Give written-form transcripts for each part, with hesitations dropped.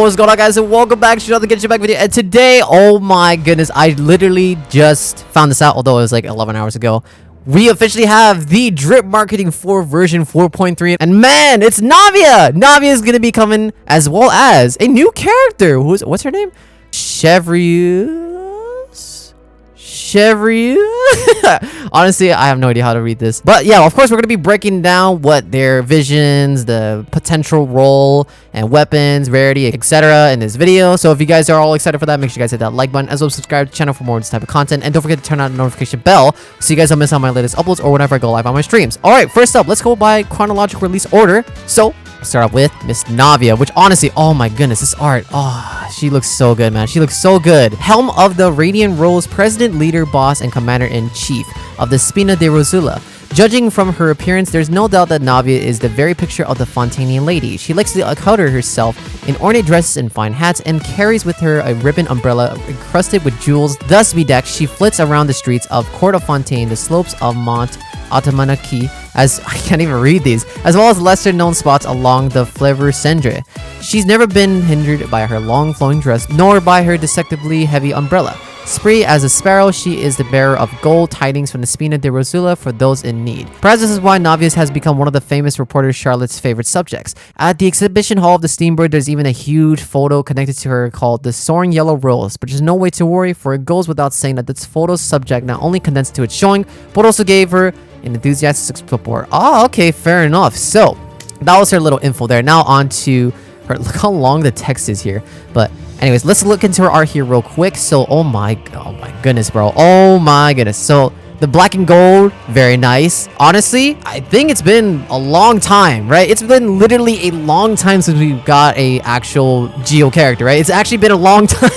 what's going on, guys, and welcome back to another Genshin video. And today, oh my goodness, I literally just found this out, although it was like 11 hours ago. We officially have the Drip Marketing 4 version 4.3, and man, it's Navia! Navia is gonna be coming, as well as a new character. What's her name? Chevreuse? Honestly, I have no idea how to read this, but yeah, of course we're gonna be breaking down what their visions, the potential role and weapons, rarity, etc. in this video. So if you guys are all excited for that, make sure you guys hit that like button, as well as subscribe to the channel for more of this type of content, and don't forget to turn on the notification bell so you guys don't miss out on my latest uploads or whenever I go live on my streams. All right, first up, let's go by chronological release order. So start off with Miss Navia, which honestly, oh my goodness, this art, oh, she looks so good, man. She looks so good. Helm of the Radiant Rose, president, leader, boss, and commander-in-chief of the Spina de Rosula. Judging from her appearance, there's no doubt that Navia is the very picture of the Fontanian lady. She likes to accoutred herself in ornate dresses and fine hats, and carries with her a ribbon umbrella encrusted with jewels. Thus bedecked, she flits around the streets of Court of Fontaine, the slopes of Mont Atamanaki, as I can't even read these, as well as lesser known spots along the Fleuve Cendre. She's never been hindered by her long flowing dress, nor by her deceptively heavy umbrella. Spree as a sparrow, she is the bearer of gold tidings from the Spina de Rosula for those in need. Perhaps this is why Navia has become one of the famous reporter Charlotte's favorite subjects. At the exhibition hall of the Steambird, there's even a huge photo connected to her called the Soaring Yellow Rose, but there's no way to worry, for it goes without saying that this photo's subject not only condensed to its showing, but also gave her an enthusiastic support. Oh, okay, fair enough. So that was her little info there. Now on to her. Look how long the text is here. But anyways, let's look into her art here real quick. So oh my goodness, bro. Oh my goodness. So the black and gold, very nice. Honestly, I think it's been a long time, right? It's been literally a long time since we got a actual Geo character, right? It's actually been a long time.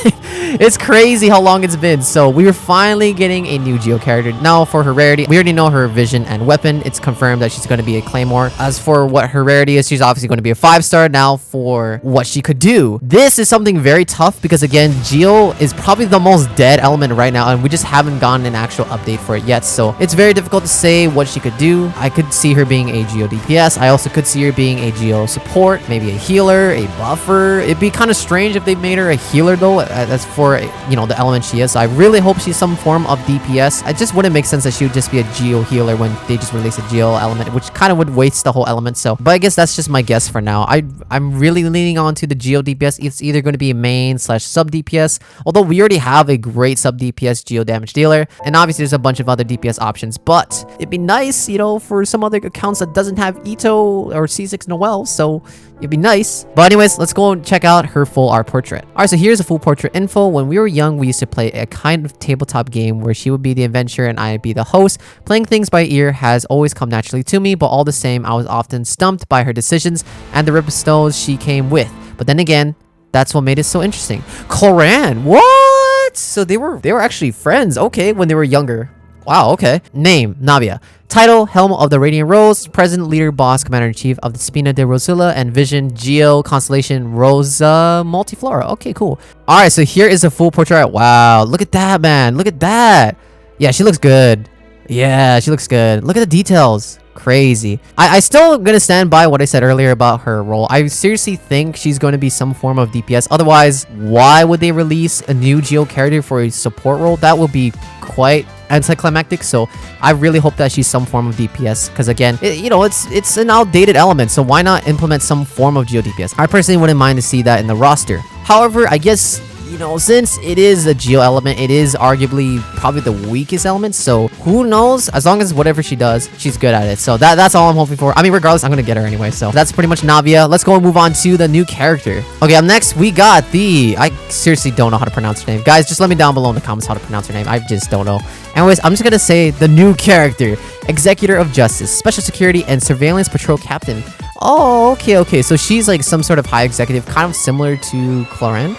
It's crazy how long it's been. So we were finally getting a new Geo character. Now for her rarity, we already know her vision and weapon. It's confirmed that she's going to be a Claymore. As for what her rarity is, she's obviously going to be a 5-star. Now for what she could do, this is something very tough because again, Geo is probably the most dead element right now, and we just haven't gotten an actual update for it yet. So it's very difficult to say what she could do. I could see her being a Geo DPS. I also could see her being a Geo support, maybe a healer, a buffer. It'd be kind of strange if they made her a healer though. That's for, you know, the element she is. So I really hope she's some form of DPS. It just wouldn't make sense that she would just be a Geo healer when they just release a Geo element, which kind of would waste the whole element. So, but I guess that's just my guess for now. I'm really leaning on to the Geo DPS. It's either going to be a main / sub DPS, although we already have a great sub DPS Geo damage dealer, and obviously there's a bunch of other DPS options, but it'd be nice, you know, for some other accounts that doesn't have Ito or C6 Noel, so it'd be nice. But anyways, let's go and check out her full art portrait. Alright, so here's a full portrait info. When we were young, we used to play a kind of tabletop game where she would be the adventurer and I'd be the host. Playing things by ear has always come naturally to me, but all the same, I was often stumped by her decisions and the ripstones she came with. But then again, that's what made it so interesting. Cloran, what? So they were actually friends, okay, when they were younger. Wow, okay. Name, Navia. Title, Helm of the Radiant Rose, President, Leader, Boss, Commander-in-Chief of the Spina de Rosula, and Vision, Geo, Constellation, Rosa, Multiflora. Okay, cool. Alright, so here is a full portrait. Wow, look at that, man. Look at that. Yeah, she looks good. Yeah, she looks good. Look at the details. Crazy. I still gonna stand by what I said earlier about her role. I seriously think she's going to be some form of DPS. Otherwise, why would they release a new Geo character for a support role? That would be quite anticlimactic. So I really hope that she's some form of DPS, because again, you know, it's an outdated element, so why not implement some form of Geo DPS? I personally wouldn't mind to see that in the roster. However, I guess, you know, since it is a Geo element, it is arguably probably the weakest element, so who knows? As long as whatever she does, she's good at it. So that's all I'm hoping for. I mean, regardless, I'm gonna get her anyway. So that's pretty much Navia. Let's go and move on to the new character. Okay, up next, we got I seriously don't know how to pronounce her name. Guys, just let me down below in the comments how to pronounce her name. I just don't know. Anyways, I'm just gonna say the new character. Executor of Justice, Special Security, and Surveillance Patrol Captain. Oh, okay. So she's like some sort of high executive, kind of similar to Cloran.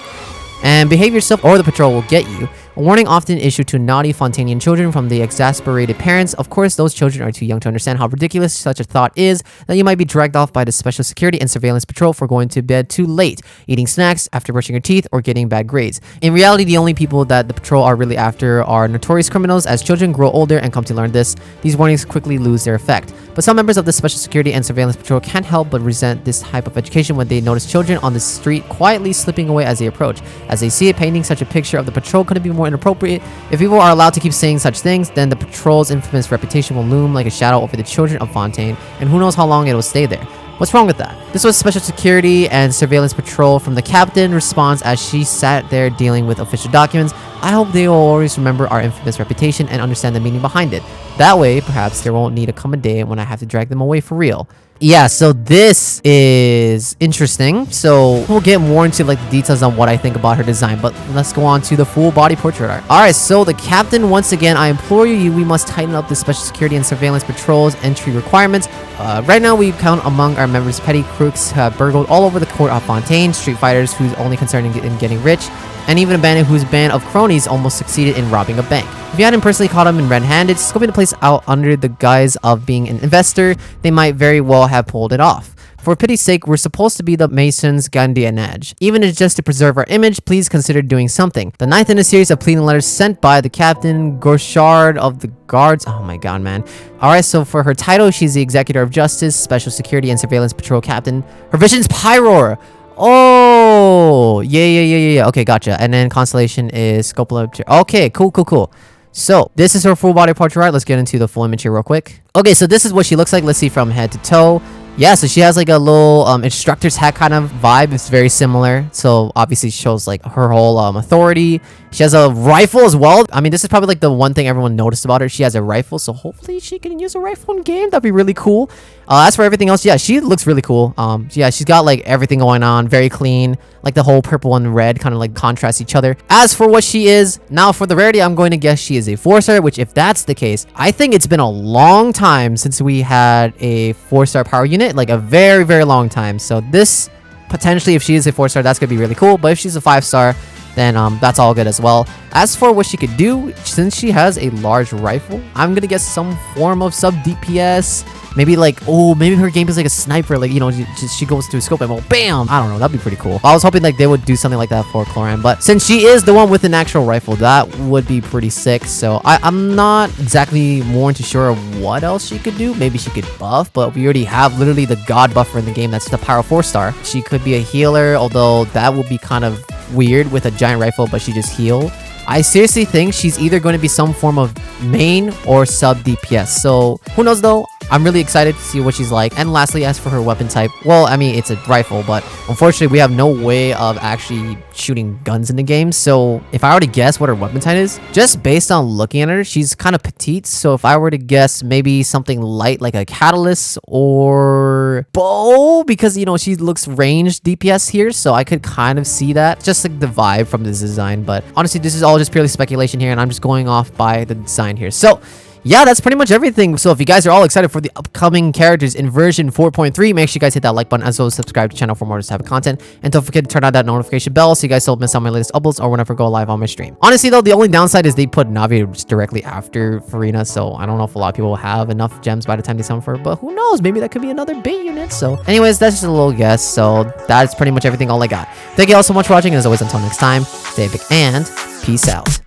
And behave yourself or the patrol will get you. A warning often issued to naughty Fontanian children from the exasperated parents. Of course, those children are too young to understand how ridiculous such a thought is, that you might be dragged off by the Special Security and Surveillance Patrol for going to bed too late, eating snacks after brushing your teeth, or getting bad grades. In reality, the only people that the patrol are really after are notorious criminals. As children grow older and come to learn this, these warnings quickly lose their effect. But some members of the Special Security and Surveillance Patrol can't help but resent this type of education when they notice children on the street quietly slipping away as they approach. As they see it, painting such a picture of the patrol couldn't be more inappropriate. If people are allowed to keep saying such things, then the patrol's infamous reputation will loom like a shadow over the children of Fontaine, and who knows how long it will stay there. What's wrong with that? This was Special Security and Surveillance Patrol from the captain response as she sat there dealing with official documents. I hope they will always remember our infamous reputation and understand the meaning behind it. That way, perhaps there won't need to come a day when I have to drag them away for real. Yeah, so this is interesting. So we'll get more into like the details on what I think about her design, but let's go on to the full body portrait art. All right, so the captain, once again, I implore you, we must tighten up the Special Security and Surveillance Patrol's entry requirements. Right now, we count among our members petty crooks who have burgled all over the court of Fontaine, street fighters whose only concern in getting rich, and even a bandit whose band of cronies almost succeeded in robbing a bank. If you hadn't personally caught him in red-handed, scoping the place out under the guise of being an investor, they might very well have pulled it off. For pity's sake, we're supposed to be the Masons' Gandhianage. Even if it's just to preserve our image, please consider doing something. The 9th in a series of pleading letters sent by the Captain Gorchard of the Guards. Oh my god, man. Alright, so for her title, she's the Executor of Justice, Special Security and Surveillance Patrol Captain. Her vision's Pyroar! Oh, yeah. Okay, gotcha. And then constellation is Scopola. Okay, cool. So this is her full body portrait art. Let's get into the full image here real quick. Okay, so this is what she looks like. Let's see from head to toe. Yeah, so she has like a little instructor's hat kind of vibe. It's very similar. So obviously shows like her whole authority. She has a rifle as well. I mean, this is probably like the one thing everyone noticed about her. She has a rifle, so hopefully she can use a rifle in game. That'd be really cool. As for everything else, yeah, she looks really cool. Yeah, she's got like everything going on, very clean. Like the whole purple and red kind of like contrast each other. As for what she is, now for the rarity, I'm going to guess she is a 4-star, which if that's the case, I think it's been a long time since we had a 4-star power unit, like a very, very long time. So this potentially, if she is a 4-star, that's gonna be really cool. But if she's a 5-star, then that's all good as well. As for what she could do, since she has a large rifle, I'm gonna guess some form of sub DPS. Maybe like, oh, maybe her game is like a sniper, like, you know, she goes to a scope and well, bam! I don't know, that'd be pretty cool. I was hoping like they would do something like that for Cloran, but since she is the one with an actual rifle, that would be pretty sick. So I'm not exactly more into sure of what else she could do. Maybe she could buff, but we already have literally the god buffer in the game. That's the power 4-star. She could be a healer, although that would be kind of weird with a giant rifle, but she just heal. I seriously think she's either going to be some form of main or sub DPS. So who knows though? I'm really excited to see what she's like. And lastly, as for her weapon type, well, I mean, it's a rifle, but unfortunately, we have no way of actually shooting guns in the game. So if I were to guess what her weapon type is, just based on looking at her, she's kind of petite. So if I were to guess maybe something light like a catalyst or bow, because, you know, she looks ranged DPS here. So I could kind of see that, just like the vibe from this design. But honestly, this is all just purely speculation here, and I'm just going off by the design here. So yeah, that's pretty much everything. So if you guys are all excited for the upcoming characters in version 4.3, make sure you guys hit that like button, as well as subscribe to the channel for more of this type of content. And don't forget to turn on that notification bell so you guys don't miss out on my latest uploads or whenever I go live on my stream. Honestly though, the only downside is they put Navia just directly after Farina, so I don't know if a lot of people will have enough gems by the time they summon for her, but who knows, maybe that could be another bait unit. So anyways, that's just a little guess. So that's pretty much everything all I got. Thank you all so much for watching, and as always, until next time, stay epic and peace out.